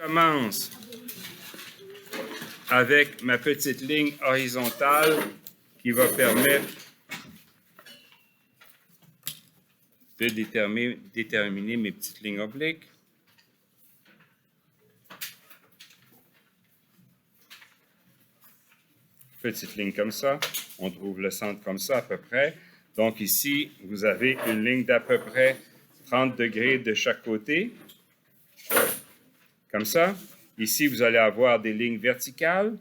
commence avec ma petite ligne horizontale qui va permettre de déterminer mes petites lignes obliques. Petite ligne comme ça. On trouve le centre comme ça à peu près. Donc ici, vous avez une ligne d'à peu près 30 degrés de chaque côté. Comme ça. Ici, vous allez avoir des lignes verticales.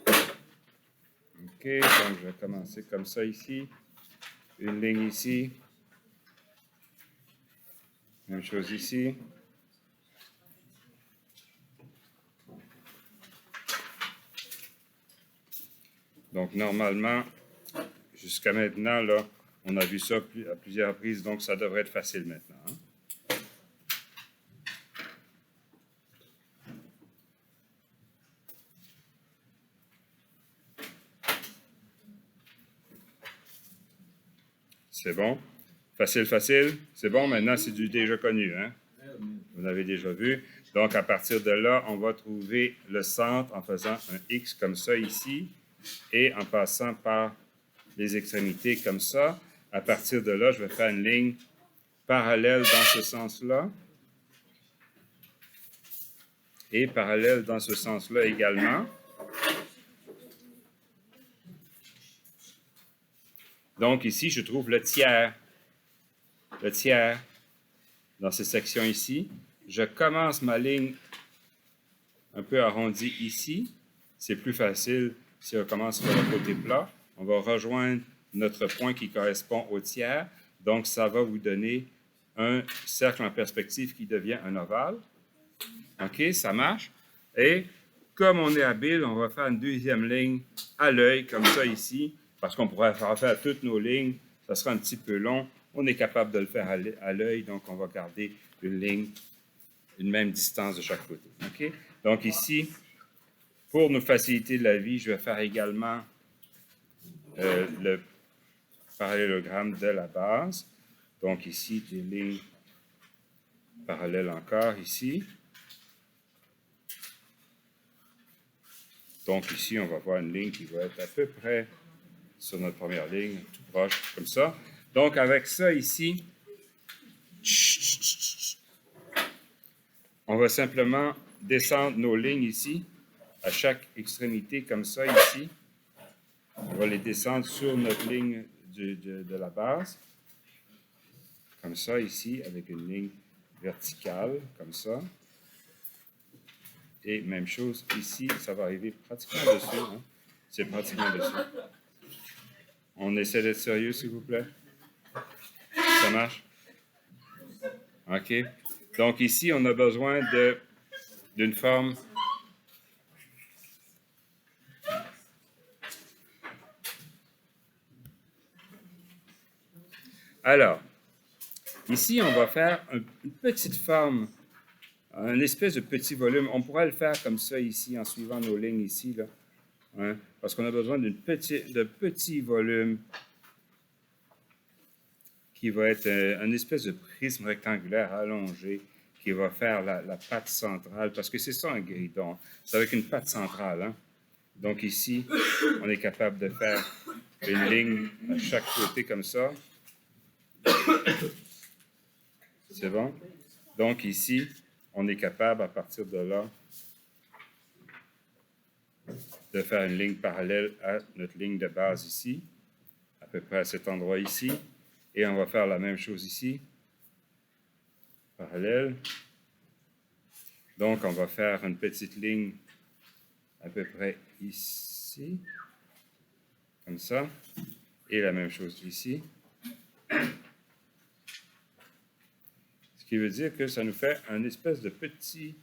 OK, donc je vais commencer comme ça ici. Une ligne ici. Même chose ici. Donc, normalement, jusqu'à maintenant, là, on a vu ça à plusieurs reprises, donc ça devrait être facile maintenant. Hein? C'est bon? Facile, facile? C'est bon? Maintenant, c'est du déjà connu, hein? Vous l'avez déjà vu. Donc, à partir de là, on va trouver le centre en faisant un X comme ça ici et en passant par les extrémités comme ça. À partir de là, je vais faire une ligne parallèle dans ce sens-là et parallèle dans ce sens-là également. Donc, ici, je trouve le tiers dans ces sections ici. Je commence ma ligne un peu arrondie ici. C'est plus facile si on commence sur le côté plat. On va rejoindre notre point qui correspond au tiers. Donc, ça va vous donner un cercle en perspective qui devient un ovale. OK, ça marche. Et comme on est habile, on va faire une deuxième ligne à l'œil, comme ça ici, parce qu'on pourrait faire toutes nos lignes. Ça sera un petit peu long. On est capable de le faire à l'œil, donc on va garder une ligne, une même distance de chaque côté. OK? Donc ici, pour nous faciliter la vie, je vais faire également le parallélogramme de la base. Donc ici, des lignes parallèles encore ici. Donc ici, on va voir une ligne qui va être à peu près sur notre première ligne, tout proche, comme ça. Donc avec ça ici, on va simplement descendre nos lignes ici, à chaque extrémité comme ça ici. On va les descendre sur notre ligne de la base, comme ça ici, avec une ligne verticale, comme ça. Et même chose ici, ça va arriver pratiquement dessus. Hein? C'est pratiquement dessus. On essaie d'être sérieux, s'il vous plaît. Ça marche? OK. Donc ici, on a besoin d'une forme Alors, ici, on va faire une petite forme, un espèce de petit volume. On pourrait le faire comme ça ici, en suivant nos lignes ici, là, hein, parce qu'on a besoin de petit volume qui va être un espèce de prisme rectangulaire allongé qui va faire la patte centrale, parce que c'est ça un guéridon. C'est avec une patte centrale. Hein. Donc ici, on est capable de faire une ligne à chaque côté comme ça. C'est bon? Donc ici, on est capable, à partir de là, de faire une ligne parallèle à notre ligne de base ici, à peu près à cet endroit ici. Et on va faire la même chose ici, parallèle. Donc, on va faire une petite ligne à peu près ici, comme ça. Et la même chose ici. Ce qui veut dire que ça nous fait un espèce de petit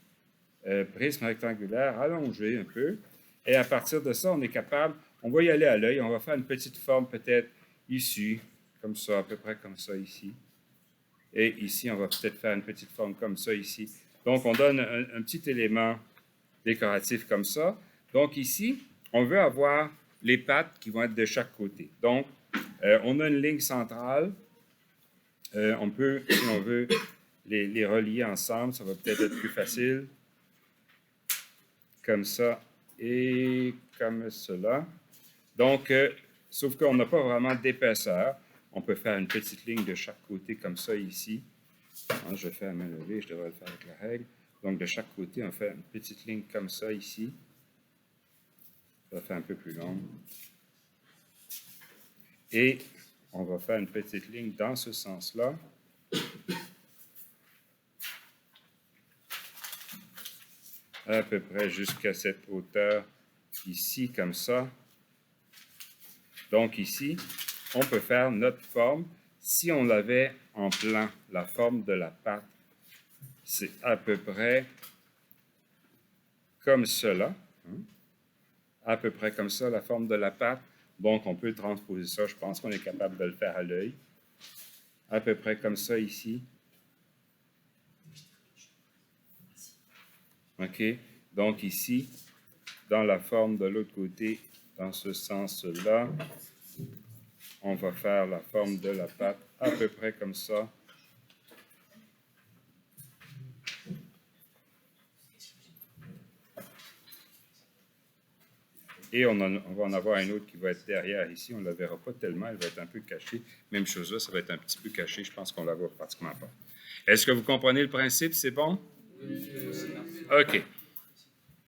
prisme rectangulaire allongé un peu. Et à partir de ça, on est capable, on va y aller à l'œil, on va faire une petite forme peut-être ici, comme ça, à peu près comme ça ici. Et ici, on va peut-être faire une petite forme comme ça ici. Donc, on donne un petit élément décoratif comme ça. Donc ici, on veut avoir les pattes qui vont être de chaque côté. Donc, on a une ligne centrale. On peut, si on veut, les relier ensemble. Ça va peut-être être plus facile. comme ça et comme cela. Donc, sauf qu'on n'a pas vraiment d'épaisseur. On peut faire une petite ligne de chaque côté comme ça ici. Hein, je fais à main levée, je devrais le faire avec la règle. Donc, de chaque côté, on fait une petite ligne comme ça ici. Ça fait un peu plus long. Et on va faire une petite ligne dans ce sens-là. À peu près jusqu'à cette hauteur ici, comme ça. Donc ici, on peut faire notre forme. Si on l'avait en plan, la forme de la patte, c'est à peu près comme cela. Hein? À peu près comme ça, la forme de la patte. Donc, on peut transposer ça. Je pense qu'on est capable de le faire à l'œil. À peu près comme ça ici. OK? Donc ici, dans la forme de l'autre côté, dans ce sens-là, on va faire la forme de la patte à peu près comme ça. Et on va en avoir un autre qui va être derrière ici. On ne la verra pas tellement, elle va être un peu cachée. Même chose là, ça va être un petit peu caché. Je pense qu'on ne la voit pratiquement pas. Est-ce que vous comprenez le principe? C'est bon? Oui. OK.